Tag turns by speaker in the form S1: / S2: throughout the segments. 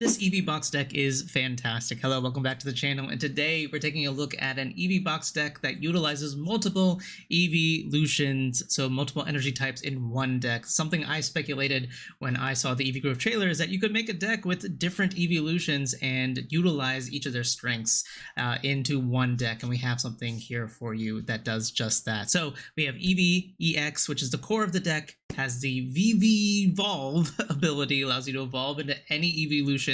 S1: This Eevee box deck is fantastic. Hello, welcome back to the channel, and today we're taking a look at an Eevee box deck that utilizes multiple Eeveelutions, so multiple energy types in one deck. Something I speculated when I saw the Eevee Grove trailer is that you could make a deck with different Eeveelutions and utilize each of their strengths into one deck, and we have something here for you that does just that. So we have Eevee EX, which is the core of the deck, has the Evolve ability, allows you to evolve into any Eeveelution,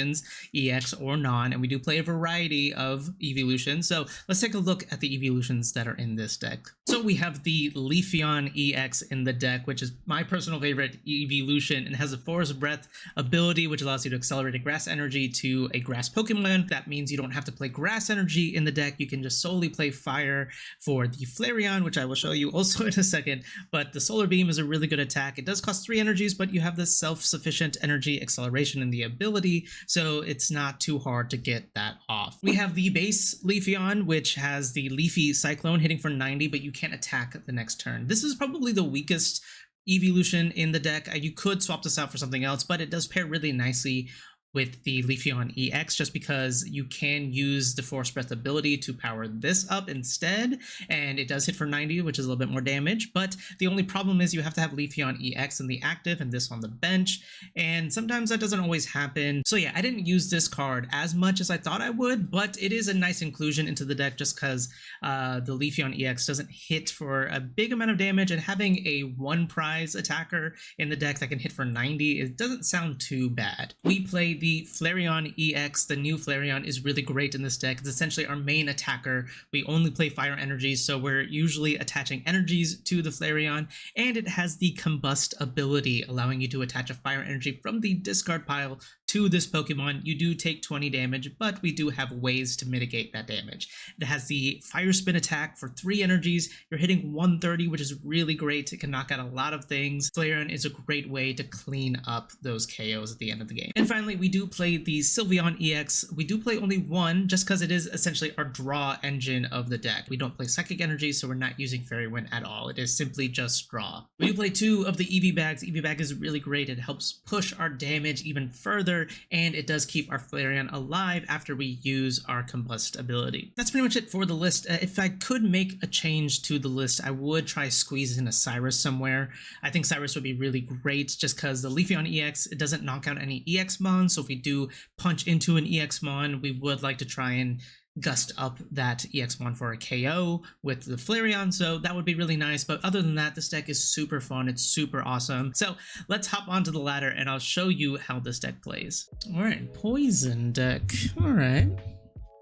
S1: EX or non, and we do play a variety of Eeveelutions. So let's take a look at the Eeveelutions that are in this deck. So we have the Leafeon EX in the deck, which is my personal favorite Eeveelution, and has a Forest Breath ability, which allows you to accelerate a grass energy to a grass Pokemon. That means you don't have to play grass energy in the deck. You can just solely play fire for the Flareon, which I will show you also in a second. But the Solar Beam is a really good attack. It does cost 3 energies, but you have this self-sufficient energy acceleration in the ability, so it's not too hard to get that off. We have the base Leafeon, which has the Leafy Cyclone hitting for 90, but you can't attack the next turn. This is probably the weakest Eeveelution in the deck. You could swap this out for something else, but it does pair really nicely with the Leafeon EX, just because you can use the Force Breath ability to power this up instead, and it does hit for 90, which is a little bit more damage. But the only problem is you have to have Leafeon EX in the active and this on the bench, and sometimes that doesn't always happen. So yeah, I didn't use this card as much as I thought I would, but it is a nice inclusion into the deck just because the Leafeon EX doesn't hit for a big amount of damage, and having a one prize attacker in the deck that can hit for 90, it doesn't sound too bad. We play the Flareon EX. The new Flareon is really great in this deck. It's essentially our main attacker. We only play fire energies, so we're usually attaching energies to the Flareon, and it has the Combust ability, allowing you to attach a fire energy from the discard pile to this Pokemon. You do take 20 damage, but we do have ways to mitigate that damage. It has the Fire Spin attack for 3 energies. You're hitting 130, which is really great. It can knock out a lot of things. Flareon is a great way to clean up those KOs at the end of the game. And finally, we do play the Sylveon EX. We do play only one, just because it is essentially our draw engine of the deck. We don't play Psychic Energy, so we're not using Fairy Wind at all. It is simply just draw. We do play 2 of the Eevee bags. Eevee bag is really great. It helps push our damage even further, and it does keep our Flareon alive after we use our Combust ability. That's pretty much it for the list. If I could make a change to the list, I would try squeeze in a Cyrus somewhere. I think Cyrus would be really great just because the Leafeon EX, it doesn't knock out any EX Mon, so if we do punch into an EX Mon, we would like to try and gust up that EX-Mon for a KO with the Flareon, so that would be really nice. But other than that, this deck is super fun. It's super awesome. So let's hop onto the ladder and I'll show you how this deck plays. All right, Poison deck. All right,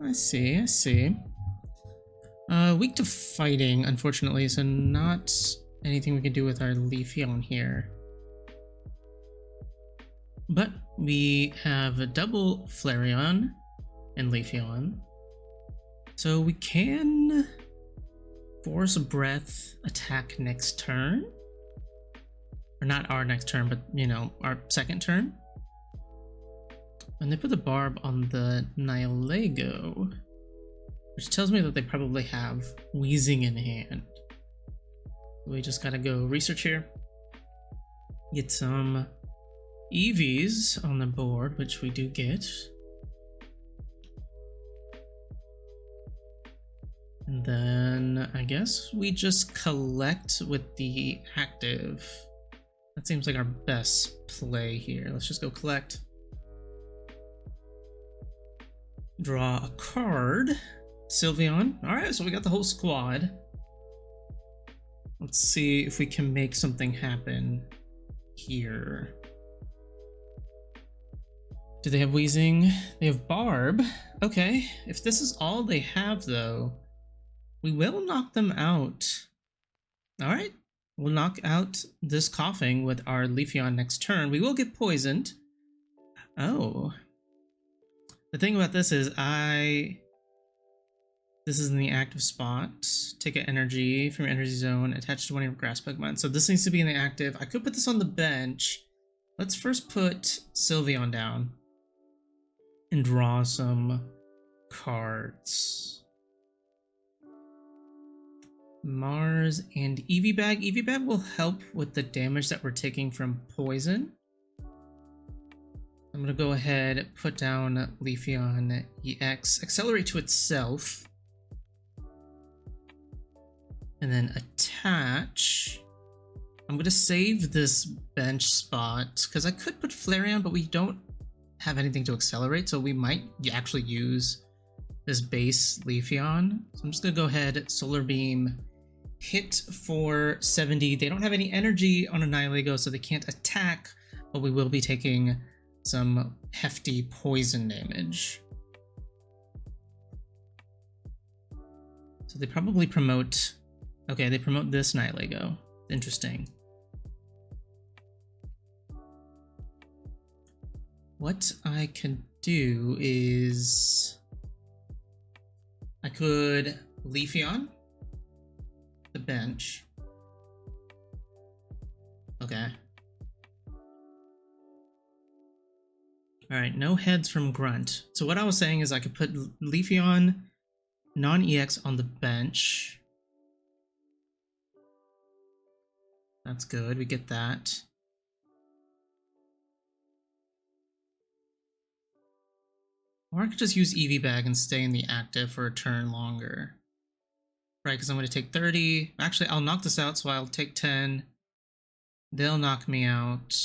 S1: I see. Weak to fighting, unfortunately, so not anything we can do with our Leafeon here. But we have a double Flareon and Leafeon, so we can Force Breath attack next turn. Or not our next turn, but, you know, our second turn. And they put the Barb on the Nihilego, which tells me that they probably have Wheezing in hand. We just gotta go research here. Get some Eevees on the board, which we do get. And then I guess we just collect with the active. That seems like our best play here. Let's just go collect. Draw a card. Sylveon. Alright, so we got the whole squad. Let's see if we can make something happen here. Do they have Wheezing? They have Barb. Okay, if this is all they have though, we will knock them out. Alright, we'll knock out this Coughing with our Leafeon next turn. We will get poisoned. Oh. The thing about this is this is in the active spot. Take an energy from your energy zone, attach to one of your grass Pokemon. So this needs to be in the active. I could put this on the bench. Let's first put Sylveon down and draw some cards. Mars and Eevee Bag. Eevee Bag will help with the damage that we're taking from poison. I'm gonna go ahead, put down Leafeon EX, accelerate to itself, and then attach. I'm gonna save this bench spot because I could put Flareon, but we don't have anything to accelerate, so we might actually use this base Leafeon. So I'm just gonna go ahead, Solar Beam, hit for 70. They don't have any energy on Annihilego, so they can't attack, but we will be taking some hefty poison damage. So they probably promote... Okay, they promote this Annihilego. Interesting. What I can do is... I could Leafeon the bench. Okay. Alright, no heads from Grunt. So what I was saying is I could put Leafeon non-EX on the bench. That's good, we get that. Or I could just use Eevee Bag and stay in the active for a turn longer. Right, because I'm going to take 30. Actually, I'll knock this out, so I'll take 10. They'll knock me out.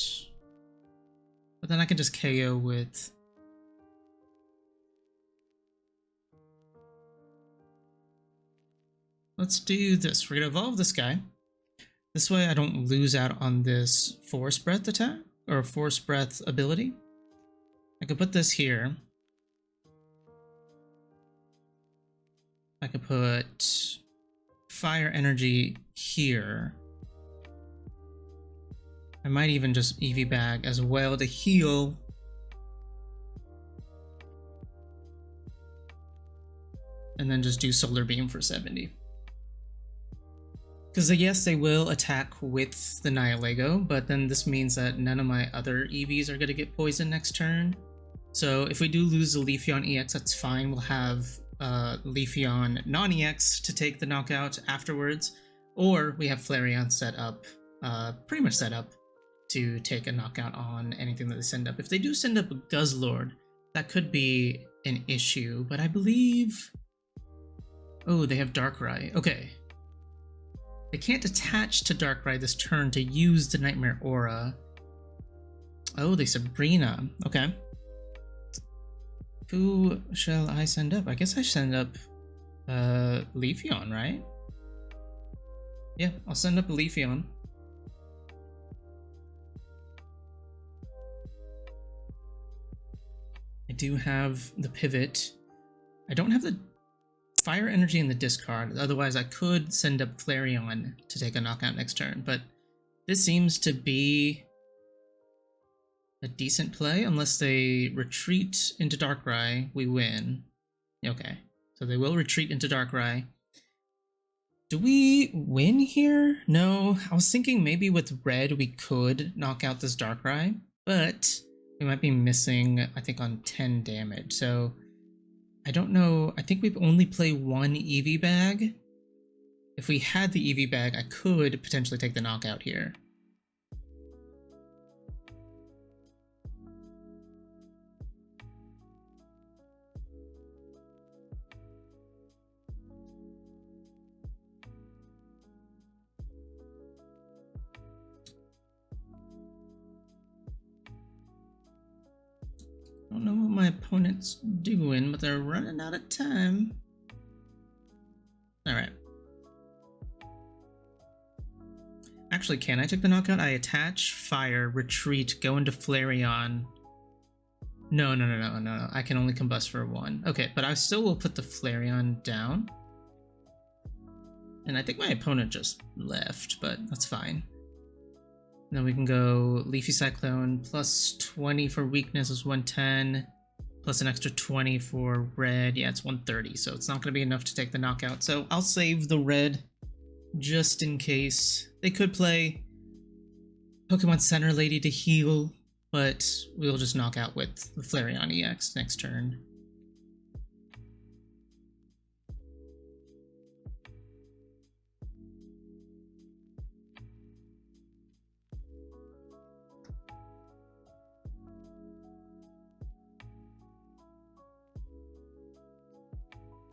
S1: But then I can just KO with... Let's do this. We're going to evolve this guy. This way I don't lose out on this Force Breath attack, or Force Breath ability. I could put this here. I could put Fire Energy here. I might even just Eevee Bag as well to heal. And then just do Solar Beam for 70. Because yes, they will attack with the Annihilego, but then this means that none of my other Eevees are going to get poisoned next turn. So if we do lose the Leafeon EX, that's fine. We'll have Leafeon non-EX to take the knockout afterwards, or we have Flareon set up, pretty much set up to take a knockout on anything that they send up. If they do send up a Guzzlord, that could be an issue, but I believe... Oh, they have Darkrai. Okay. They can't attach to Darkrai this turn to use the Nightmare Aura. Oh, they Sabrina. Okay. Who shall I send up? I guess I send up Leafeon, right? Yeah, I'll send up Leafeon. I do have the pivot. I don't have the Fire Energy in the discard, otherwise I could send up Flareon to take a knockout next turn, but this seems to be a decent play. Unless they retreat into Darkrai, we win. Okay, so they will retreat into Darkrai. Do we win here? No, I was thinking maybe with red we could knock out this Darkrai, but we might be missing, I think, on 10 damage, so I don't know. I think we only play one Eevee Bag. If we had the Eevee Bag, I could potentially take the knockout here. I don't know what my opponent's doing, but they're running out of time. Alright. Actually, can I take the knockout? I attach, fire, retreat, go into Flareon. No. I can only combust for one. Okay, but I still will put the Flareon down. And I think my opponent just left, but that's fine. Then we can go Leafy Cyclone, plus 20 for weakness is 110, plus an extra 20 for red. Yeah, it's 130, so it's not going to be enough to take the knockout. So I'll save the red just in case. They could play Pokemon Center Lady to heal, but we'll just knock out with the Flareon EX next turn.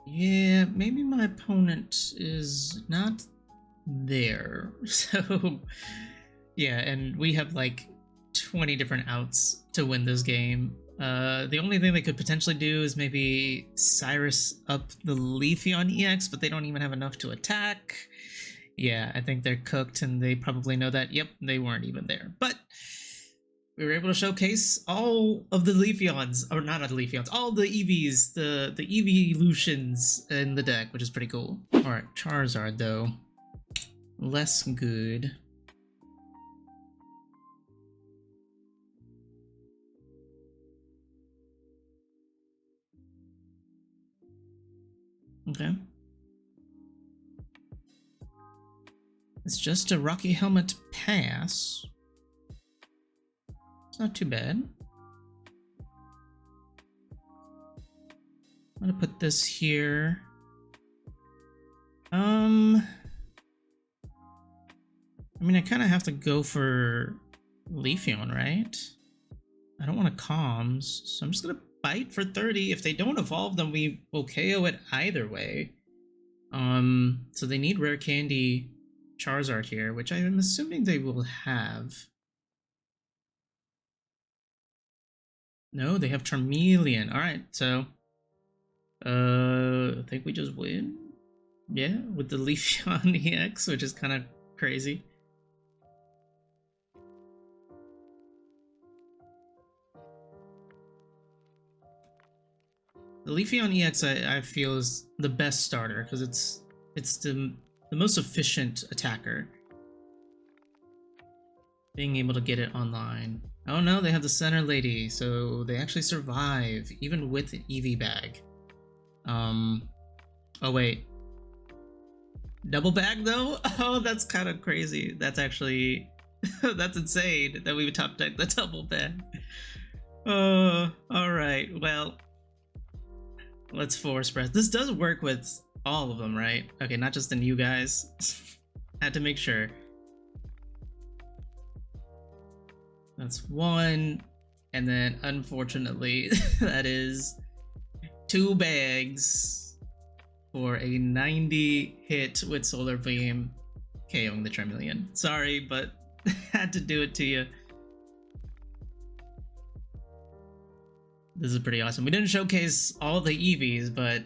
S1: Yeah, maybe my opponent is not there. So, yeah, and we have like 20 different outs to win this game. The only thing they could potentially do is maybe Cyrus up the Leafeon EX, but they don't even have enough to attack. Yeah, I think they're cooked, and they probably know that. Yep, they weren't even there. But we were able to showcase all of the Leafeons, or not the Leafeons, all the Eevees, the Eeveelutions in the deck, which is pretty cool. Alright, Charizard though. Less good. Okay. It's just a Rocky Helmet pass. It's not too bad. I'm gonna put this here. I mean, I kind of have to go for Leafeon, right? I don't want to comms, so I'm just gonna bite for 30. If they don't evolve, then we will KO it either way. So they need Rare Candy Charizard here, which I'm assuming they will have. No, they have Charmeleon. Alright, so I think we just win. Yeah, with the Leafeon EX, which is kind of crazy. The Leafeon EX I feel is the best starter because it's the most efficient attacker. Being able to get it online. Oh no, they have the center lady, so they actually survive even with the Eevee bag. Oh wait. Double bag though? Oh, that's kind of crazy. That's actually that's insane that we would top deck the double bag. Oh, alright, well. Let's force press. This does work with all of them, right? Okay, not just the new guys. Had to make sure. That's one. And then, unfortunately, that is 2 bags for a 90 hit with Solar Beam, KOing the Charmeleon. Sorry, but had to do it to you. This is pretty awesome. We didn't showcase all the Eevees, but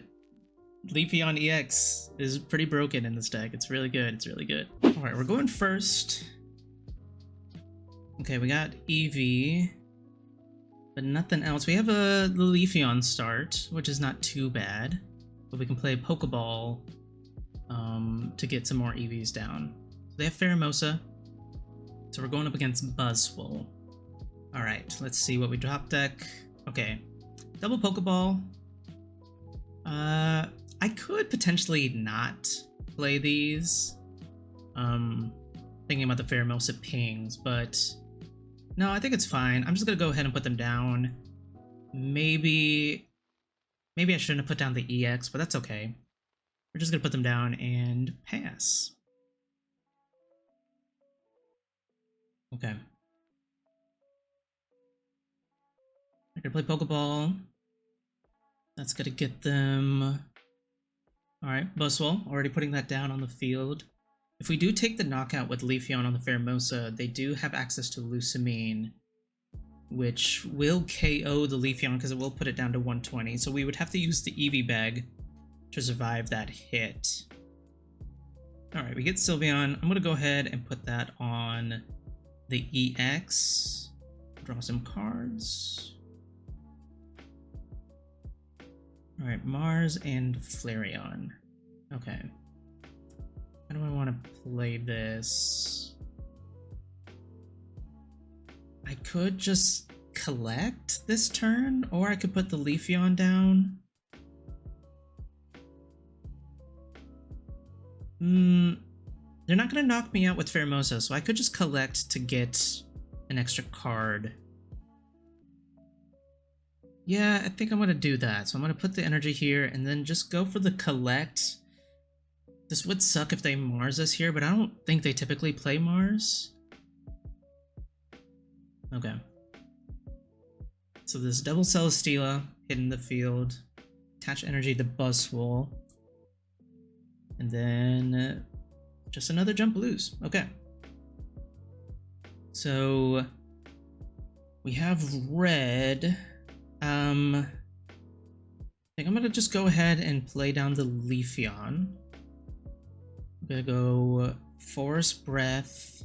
S1: Leafeon EX is pretty broken in this deck. It's really good. It's really good. Alright, we're going first. Okay, we got Eevee, but nothing else. We have the Leafeon start, which is not too bad. But we can play a Pokeball to get some more Eevees down. So they have Pheromosa. So we're going up against Buzzwole. Alright, let's see what we drop deck. Okay, double Pokeball. I could potentially not play these. Thinking about the Pheromosa pings, but no, I think it's fine. I'm just gonna go ahead and put them down. Maybe I shouldn't have put down the EX, but that's okay. We're just gonna put them down and pass. Okay. They're gonna play Pokeball. That's gonna get them. Alright, Buzzwole, already putting that down on the field. If we do take the knockout with Leafeon on the Pheromosa, they do have access to Lusamine, which will KO the Leafeon because it will put it down to 120. So we would have to use the Eevee bag to survive that hit. Alright, we get Sylveon. I'm gonna go ahead and put that on the EX. Draw some cards. Alright, Mars and Flareon. Okay. How do I want to play this? I could just collect this turn, or I could put the Leafeon down. They're not going to knock me out with Pheromosa, so I could just collect to get an extra card. Yeah, I think I'm going to do that. So I'm going to put the energy here and then just go for the collect. This would suck if they Mars us here, but I don't think they typically play Mars. Okay. So this double Celesteela hitting the field. attach energy to Buzzwole. And then just another jump lose. Okay. So we have red. I think I'm gonna just go ahead and play down the Leafeon. I'm gonna go Forest Breath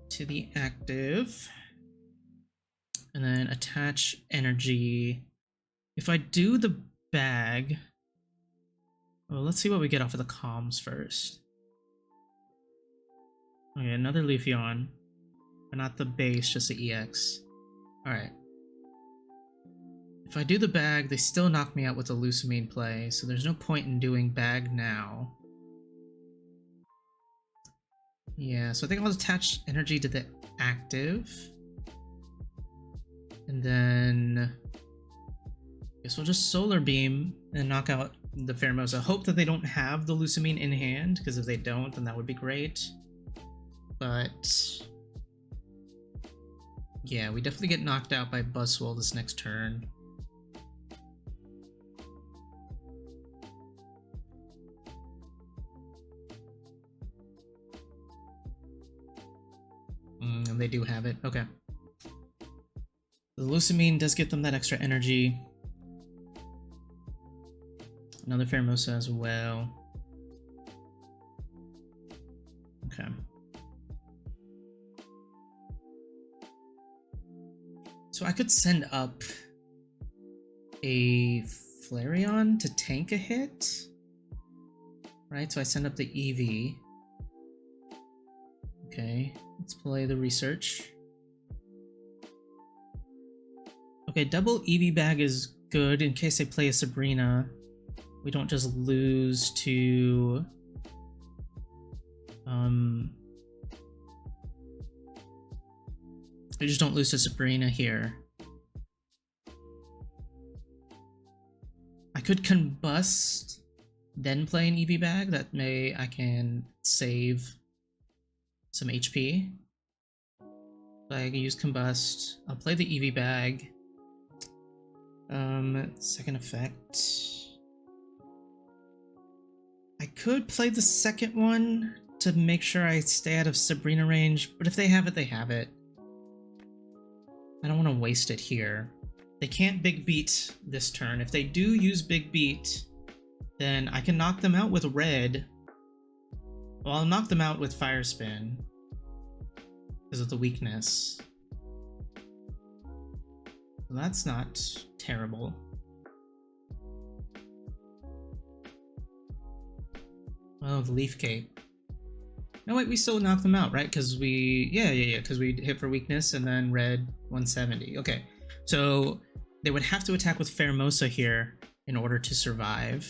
S1: to the active. And then attach energy. If I do the bag... Well, let's see what we get off of the comms first. Okay, another Leafeon. But not the base, just the EX. Alright. If I do the bag, they still knock me out with the Lusamine play, so there's no point in doing bag now. Yeah, so I think I'll attach energy to the active. And then I guess we'll just Solar Beam and knock out the Pheromosa. Hope that they don't have the Lusamine in hand, because if they don't, then that would be great. But yeah, we definitely get knocked out by Buzzwole this next turn. And they do have it. Okay. The Lusamine does get them that extra energy. Another Pheromosa as well. Okay. So I could send up a Flareon to tank a hit. Right, so I send up the Eevee. Okay, let's play the research. Okay, double Eevee bag is good in case they play a Sabrina. We don't just lose to... we just don't lose to Sabrina here. I could combust, then play an Eevee bag. That may... I can save some HP. So I can use combust. I'll play the Eevee bag. Second effect. I could play the second one to make sure I stay out of Sabrina range, but if they have it, they have it. I don't want to waste it here. They can't Big Beat this turn. If they do use Big Beat, then I can knock them out with red. Well, I'll knock them out with Fire Spin because of the weakness. Well, that's not terrible. Oh, the Leaf Cape. No, wait, we still knock them out, right? Because we... Yeah, because we hit for weakness and then red 170. Okay, so they would have to attack with Pheromosa here in order to survive.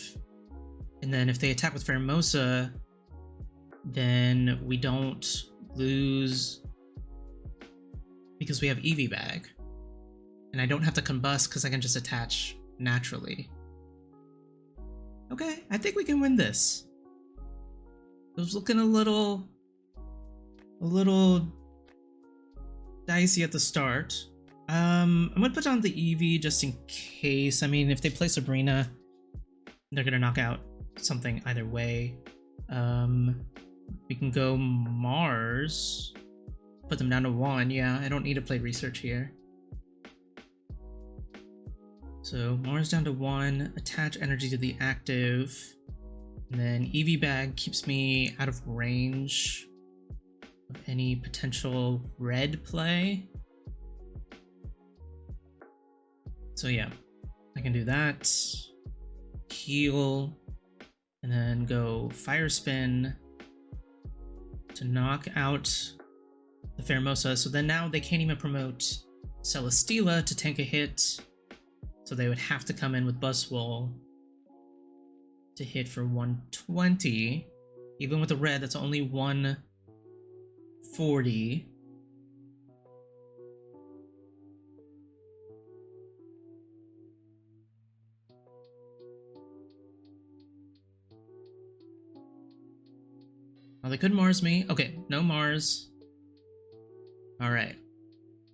S1: And then if they attack with Pheromosa, then we don't lose because we have Eevee bag. And I don't have to combust because I can just attach naturally. Okay, I think we can win this. It was looking a little dicey at the start. I'm gonna put on the Eevee just in case. I mean, if they play Sabrina, they're gonna knock out something either way. We can go Mars, put them down to 1. Yeah, I don't need to play research here. So Mars down to 1, attach energy to the active. And then Eevee bag keeps me out of range of any potential red play. So yeah, I can do that. Heal. And then go Fire Spin to knock out the Pheromosa. So then now they can't even promote Celesteela to tank a hit. So they would have to come in with Buzzwole to hit for 120. Even with the red, that's only 140. Oh, they could Mars me. Okay, no Mars. Alright.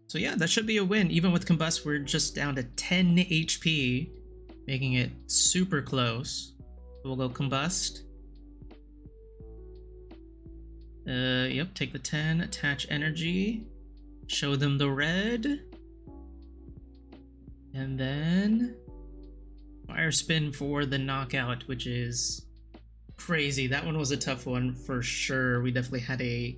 S1: So yeah, that should be a win. Even with Combust, we're just down to 10 HP. making it super close. We'll go Combust. Yep, take the 10, attach energy, show them the red, and then Fire Spin for the knockout, which is crazy. That one was a tough one for sure. We definitely had a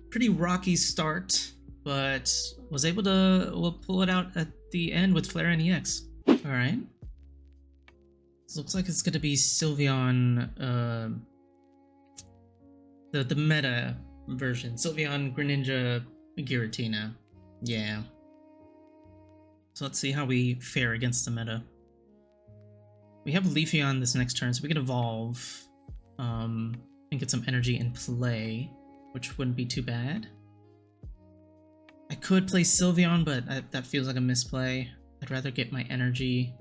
S1: pretty rocky start, but was able to pull it out at the end with Flareon EX. Alright. This looks like it's gonna be Sylveon, the meta version. Sylveon, Greninja, Giratina. Yeah. So let's see how we fare against the meta. We have Leafeon this next turn, so we can evolve and get some energy in play, which wouldn't be too bad. I could play Sylveon, but that feels like a misplay. I'd rather get my energy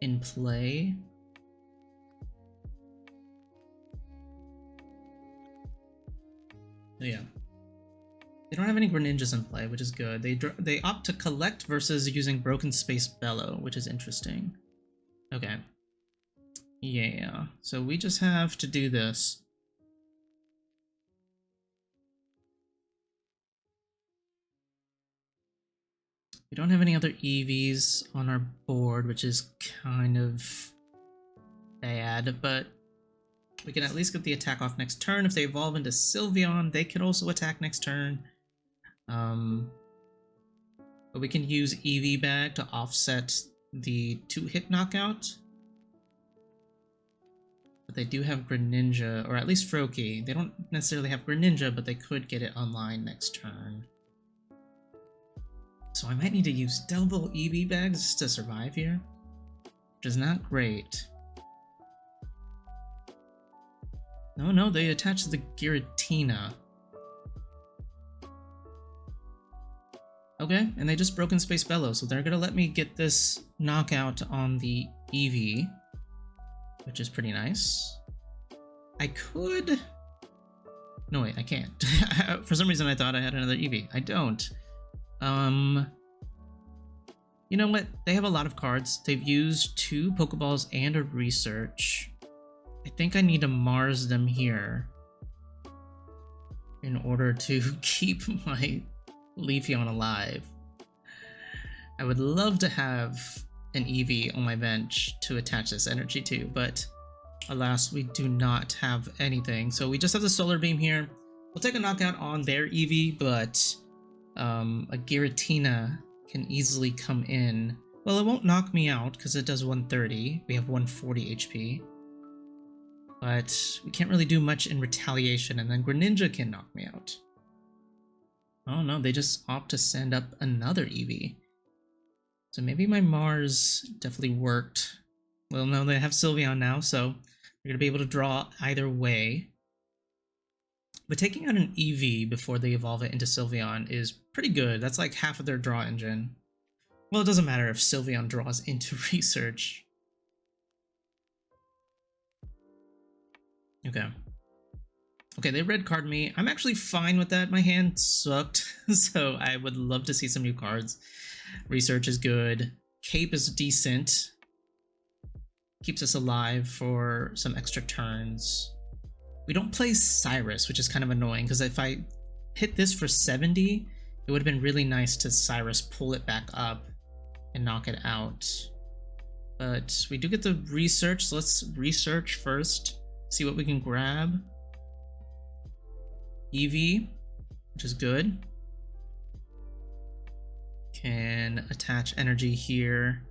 S1: in play. So yeah. They don't have any Greninjas in play, which is good. They opt to collect versus using Broken Space Bellow, which is interesting. Okay. Yeah, so we just have to do this. We don't have any other Eevees on our board, which is kind of bad, but we can at least get the attack off next turn. If they evolve into Sylveon, they can also attack next turn. But we can use Eevee Bag to offset the 2-hit knockout. But they do have Greninja, or at least Froakie. They don't necessarily have Greninja, but they could get it online next turn. So I might need to use double Eevee Bags to survive here, which is not great. No, they attached the Giratina. Okay, and they just Broken Space Bellow, so they're gonna let me get this knockout on the Eevee, which is pretty nice. I could... No, wait, I can't. For some reason I thought I had another Eevee. I don't. You know what? They have a lot of cards. They've used 2 Pokeballs and a Research. I think I need to Mars them here in order to keep my Leafeon alive. I would love to have an Eevee on my bench to attach this energy to, but alas, we do not have anything. So we just have the Solar Beam here. We'll take a knockout on their Eevee, but a Giratina can easily come in. Well, it won't knock me out because it does 130. We have 140 HP. But we can't really do much in retaliation, and then Greninja can knock me out. Oh no, they just opt to send up another Eevee. So maybe my Mars definitely worked. Well, no, they have Sylveon now, so they're going to be able to draw either way. But taking out an Eevee before they evolve it into Sylveon is pretty good. That's like half of their draw engine. Well, it doesn't matter if Sylveon draws into Research. Okay. Okay, they red card me. I'm actually fine with that. My hand sucked, so I would love to see some new cards. Research is good. Cape is decent. Keeps us alive for some extra turns. We don't play Cyrus, which is kind of annoying, because if I hit this for 70, it would have been really nice to Cyrus pull it back up and knock it out. But we do get the Research, so let's Research first. See what we can grab. Eevee, which is good. Can attach energy here.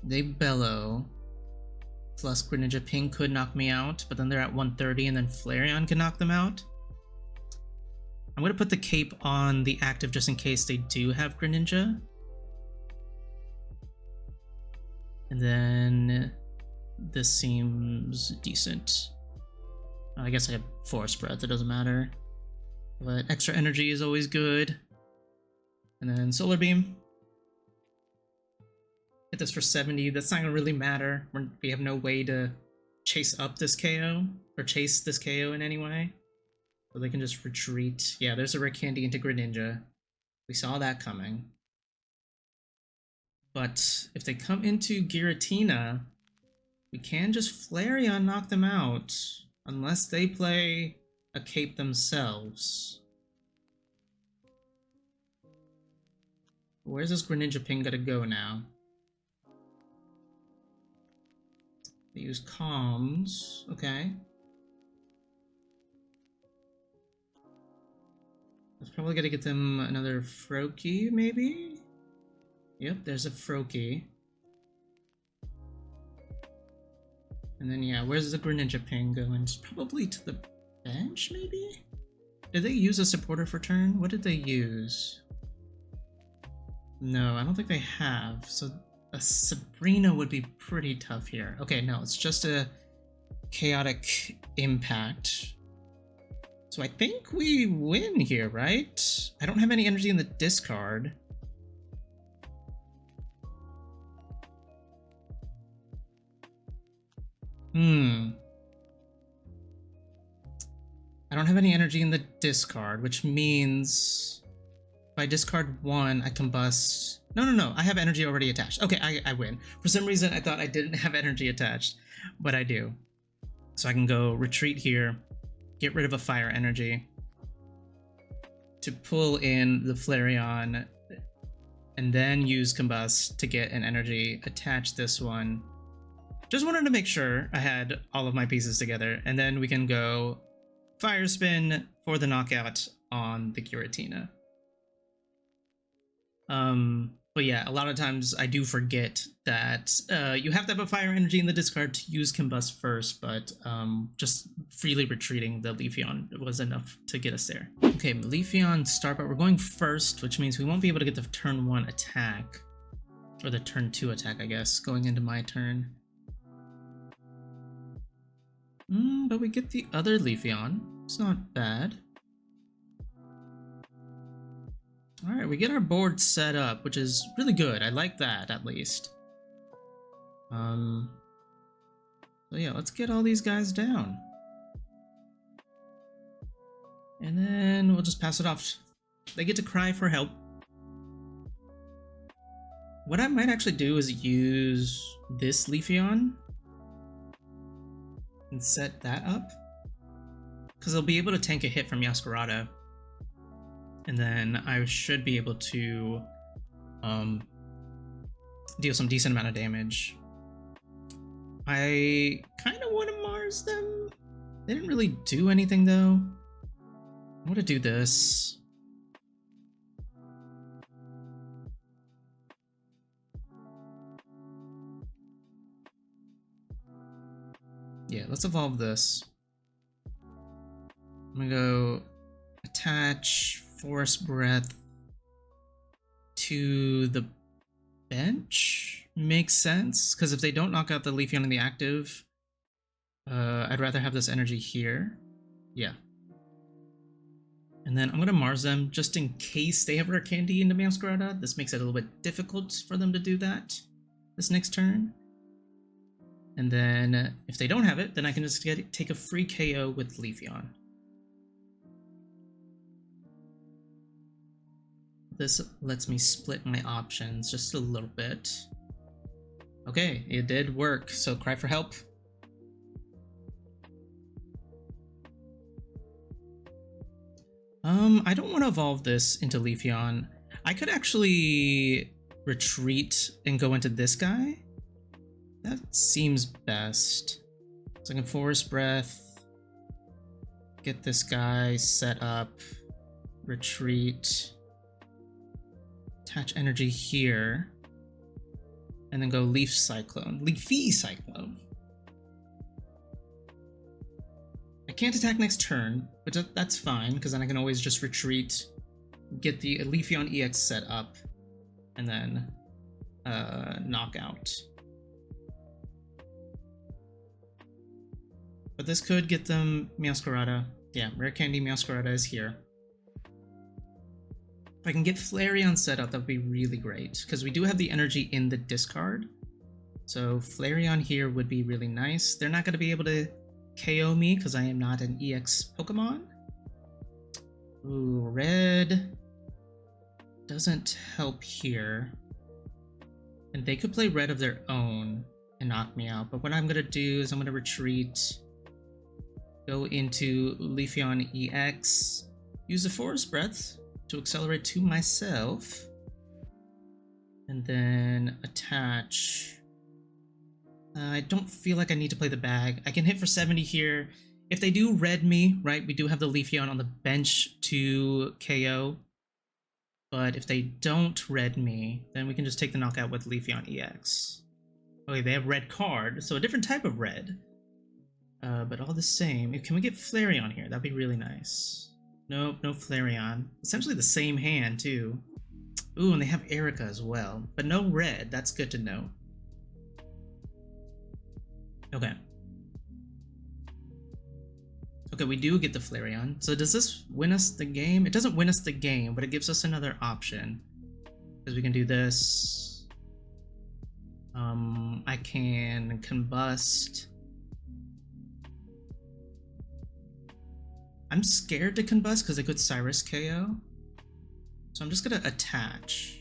S1: They Bellow. Plus Greninja Ping could knock me out, but then they're at 130 and then Flareon can knock them out. I'm going to put the Cape on the active just in case they do have Greninja. And then this seems decent. I guess I have Force Breath, it doesn't matter. But extra energy is always good. And then Solar Beam. Hit this for 70, that's not going to really matter. We have no way to chase up this KO, or chase this KO in any way. So they can just retreat. Yeah, there's a Rare Candy into Greninja. We saw that coming. But if they come into Giratina, we can just Flareon knock them out. Unless they play a Cape themselves. Where's this Greninja ping gonna go now? They use comms. Okay. That's probably gonna get them another Froakie, maybe? Yep, there's a Froakie. And then, yeah, where's the Greninja ping going? It's probably to the bench, maybe? Did they use a supporter for turn? What did they use? No, I don't think they have. So a Sabrina would be pretty tough here. Okay, no, it's just a chaotic impact. So I think we win here, right? I don't have any energy in the discard. I don't have any energy in the discard, which means if I discard one, I combust. No, I have energy already attached. Okay, I win. For some reason, I thought I didn't have energy attached, but I do. So I can go retreat here, get rid of a fire energy to pull in the Flareon, and then use combust to get an energy, attach this one. Just wanted to make sure I had all of my pieces together, and then we can go Fire Spin for the knockout on the Giratina. But yeah, a lot of times I do forget that you have to have a fire energy in the discard to use combust first, but just freely retreating the Leafeon was enough to get us there. Okay, Leafeon start, but we're going first, which means we won't be able to get the turn 1 attack, or the turn 2 attack, I guess, going into my turn. But we get the other Leafeon. It's not bad. Alright, we get our board set up, which is really good. I like that, at least. So yeah, let's get all these guys down. And then we'll just pass it off. They get to cry for help. What I might actually do is use this Leafeon and set that up, because they'll be able to tank a hit from Meowscarada, and then I should be able to deal some decent amount of damage. I kind of want to Mars them. They didn't really do anything though. I want to do this. Yeah, let's evolve this. I'm gonna go attach Forest Breath to the bench. Makes sense, because if they don't knock out the Leafeon in the active, I'd rather have this energy here. Yeah. And then I'm gonna Mars them just in case they have Rare Candy into Meowscarada. This makes it a little bit difficult for them to do that this next turn. And then if they don't have it, then I can just take a free KO with Leafeon. This lets me split my options just a little bit. Okay, it did work, so cry for help. I don't want to evolve this into Leafeon. I could actually retreat and go into this guy. That seems best. So I can Forest Breath, get this guy set up, retreat, attach energy here, and then go Leafeee Cyclone. I can't attack next turn, but that's fine, because then I can always just retreat, get the Leafeon EX set up, and then knock out. But this could get them Meowscarada. Yeah, Rare Candy Meowscarada is here. If I can get Flareon set up, that would be really great, because we do have the energy in the discard. So Flareon here would be really nice. They're not going to be able to KO me because I am not an EX Pokemon. Ooh, red doesn't help here. And they could play red of their own and knock me out. But what I'm going to do is I'm going to retreat, go into Leafeon EX, use the Forest Breath to accelerate to myself, and then attach. I don't feel like I need to play the bag. I can hit for 70 here. If they do red me, right, we do have the Leafeon on the bench to KO. But if they don't red me, then we can just take the knockout with Leafeon EX. Okay, they have red card, so a different type of red. But all the same, can we get Flareon here? That'd be really nice. Nope, no Flareon. Essentially the same hand, too. Ooh, and they have Erica as well. But no red, that's good to know. Okay. Okay, we do get the Flareon. So does this win us the game? It doesn't win us the game, but it gives us another option. Because we can do this. I can combust. I'm scared to combust because they could Cyrus KO. So I'm just gonna attach.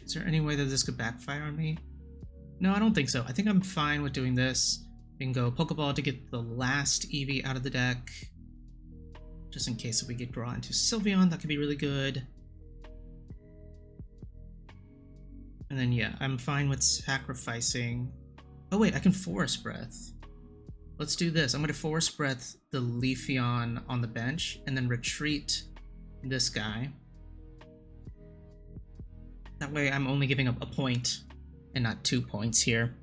S1: Is there any way that this could backfire on me? No, I don't think so. I think I'm fine with doing this. We can go Pokeball to get the last Eevee out of the deck. Just in case if we get drawn into Sylveon, that could be really good. And then yeah, I'm fine with sacrificing. Oh wait, I can Forest Breath. Let's do this. I'm going to Forest Breath the Leafeon on the bench and then retreat this guy. That way I'm only giving up a point and not 2 points here.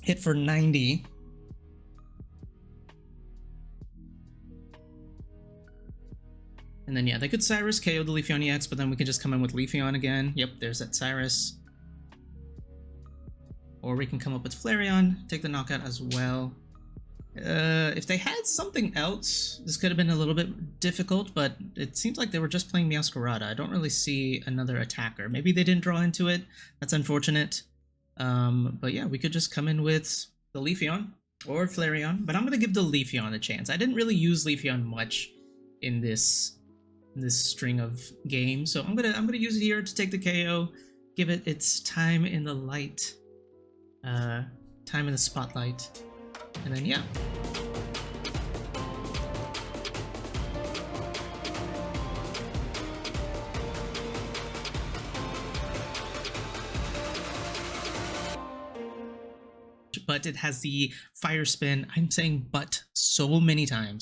S1: Hit for 90. And then yeah, they could Cyrus KO the Leafeon EX, but then we can just come in with Leafeon again. Yep, there's that Cyrus. Or we can come up with Flareon, take the knockout as well. If they had something else, this could have been a little bit difficult, but it seems like they were just playing Meowscarada. I don't really see another attacker. Maybe they didn't draw into it. That's unfortunate. But yeah, we could just come in with the Leafeon or Flareon, but I'm going to give the Leafeon a chance. I didn't really use Leafeon much in this string of games, so I'm gonna use it here to take the KO, give it its time in the light, time in the spotlight, and then yeah. But it has the fire spin. I'm saying but so many times.